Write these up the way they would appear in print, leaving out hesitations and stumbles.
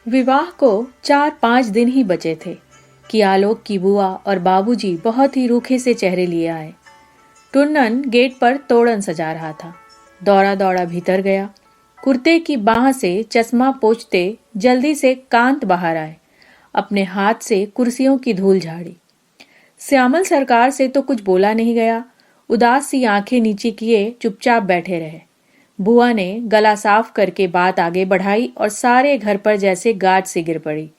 विवाह को 4-5 दिन ही बचे थे कि आलोक की बुआ और बाबूजी बहुत ही रूखे से चेहरे लिए आए। टुन्नन गेट पर तोड़न सजा रहा था। दौड़ा दौड़ा भीतर गया। कुर्ते की बाह से चश्मा पोंछते जल्दी से कांत बाहर आए। अपने हाथ से कुर्सियों की धूल झाड़ी। श्यामल सरकार से तो कुछ बोला नहीं गया। उदास सी आंखें नीचे किए चुपचाप बैठे रहे। बुआ ने गला साफ करके बात आगे बढ़ाई और सारे घर पर जैसे गाज से गिर पड़ी।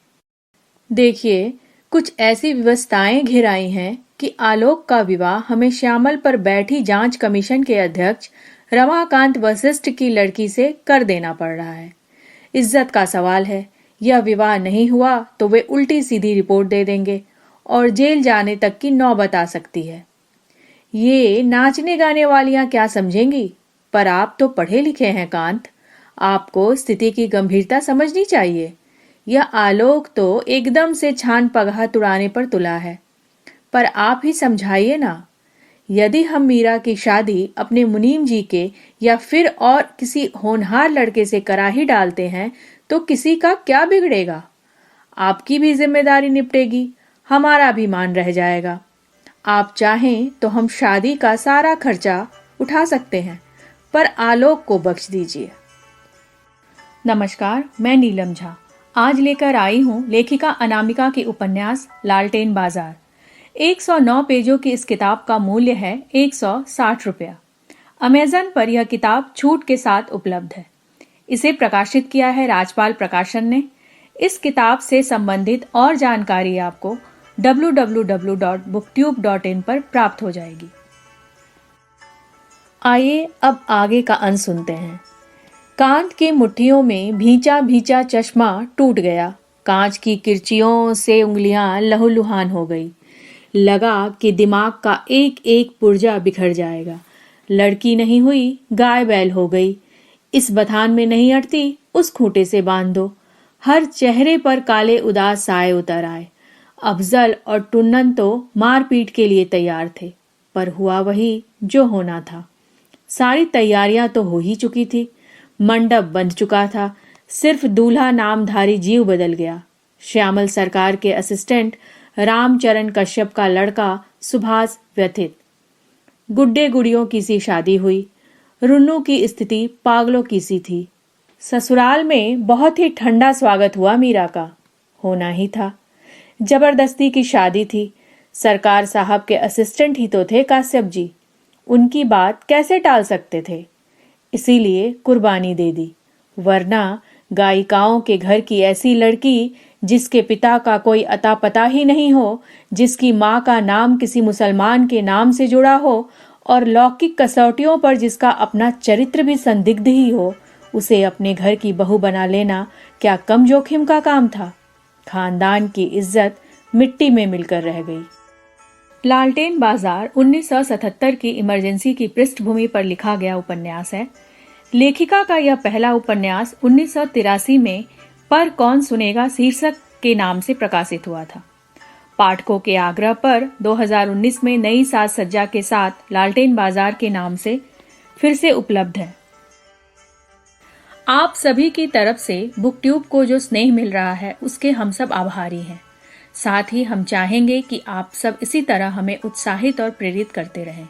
देखिए, कुछ ऐसी व्यवस्थाएं घिर आई हैं कि आलोक का विवाह हमें श्यामल पर बैठी जांच कमीशन के अध्यक्ष रमाकांत वशिष्ठ की लड़की से कर देना पड़ रहा है। इज्जत का सवाल है। यह विवाह नहीं हुआ तो वे उल्टी सीधी रिपोर्ट दे देंगे और जेल जाने तक की नौबत आ सकती है। ये नाचने गाने वालियां क्या समझेंगी? पर आप तो पढ़े लिखे हैं कांत, आपको स्थिति की गंभीरता समझनी चाहिए। यह आलोक तो एकदम से छान पगहा तुड़ाने पर तुला है, पर आप ही समझाइए ना। यदि हम मीरा की शादी अपने मुनीम जी के या फिर और किसी होनहार लड़के से करा ही डालते हैं तो किसी का क्या बिगड़ेगा? आपकी भी जिम्मेदारी निपटेगी, हमारा भी मान रह जाएगा। आप चाहें तो हम शादी का सारा खर्चा उठा सकते हैं, पर आलोक को बख्श दीजिए। नमस्कार, मैं नीलम झा आज लेकर आई हूँ लेखिका अनामिका के उपन्यास लालटेन बाजार। 109 पेजों की इस किताब का मूल्य है 160 रुपया। अमेजन पर यह किताब छूट के साथ उपलब्ध है। इसे प्रकाशित किया है राजपाल प्रकाशन ने। इस किताब से संबंधित और जानकारी आपको www.booktube.in पर प्राप्त हो जाएगी। आइए अब आगे का अंश सुनते हैं। कांत की मुट्ठियों में भींचा भींचा चश्मा टूट गया। कांच की किरचियों से उंगलियां लहूलुहान हो गई। लगा कि दिमाग का एक एक पुर्जा बिखर जाएगा। लड़की नहीं हुई, गाय बैल हो गई। इस बथान में नहीं अटती, उस खूंटे से बांध दो। हर चेहरे पर काले उदास साए उतर आए। अफजल और टुन्नन तो मारपीट के लिए तैयार थे, पर हुआ वही जो होना था। सारी तैयारियां तो हो ही चुकी थी। मंडप बंध चुका था। सिर्फ दूल्हा नामधारी जीव बदल गया। श्यामल सरकार के असिस्टेंट रामचरण कश्यप का लड़का सुभाष व्यथित। गुड्डे गुड़ियों की सी शादी हुई। रुन्नू की स्थिति पागलों की सी थी। ससुराल में बहुत ही ठंडा स्वागत हुआ मीरा का। होना ही था। जबरदस्ती की शादी थी। सरकार साहब के असिस्टेंट ही तो थे काश्यप जी। उनकी बात कैसे टाल सकते थे? इसीलिए कुर्बानी दे दी। वरना गायिकाओं के घर की ऐसी लड़की जिसके पिता का कोई अता पता ही नहीं हो, जिसकी माँ का नाम किसी मुसलमान के नाम से जुड़ा हो और लौकिक कसौटियों पर जिसका अपना चरित्र भी संदिग्ध ही हो, उसे अपने घर की बहू बना लेना क्या कम जोखिम का काम था? खानदान की इज्जत मिट्टी में मिलकर रह गई। लालटेन बाजार 1977 की इमरजेंसी की पृष्ठभूमि पर लिखा गया उपन्यास है। लेखिका का यह पहला उपन्यास 1983 में पर कौन सुनेगा शीर्षक के नाम से प्रकाशित हुआ था। पाठकों के आग्रह पर 2019 में नई साज सज्जा के साथ लालटेन बाजार के नाम से फिर से उपलब्ध है। आप सभी की तरफ से बुकट्यूब को जो स्नेह मिल रहा है उसके हम सब आभारी हैं। साथ ही हम चाहेंगे कि आप सब इसी तरह हमें उत्साहित और प्रेरित करते रहें।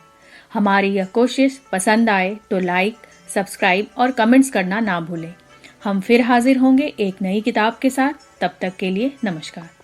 हमारी यह कोशिश पसंद आए तो लाइक, सब्सक्राइब और कमेंट्स करना ना भूलें। हम फिर हाजिर होंगे एक नई किताब के साथ। तब तक के लिए नमस्कार।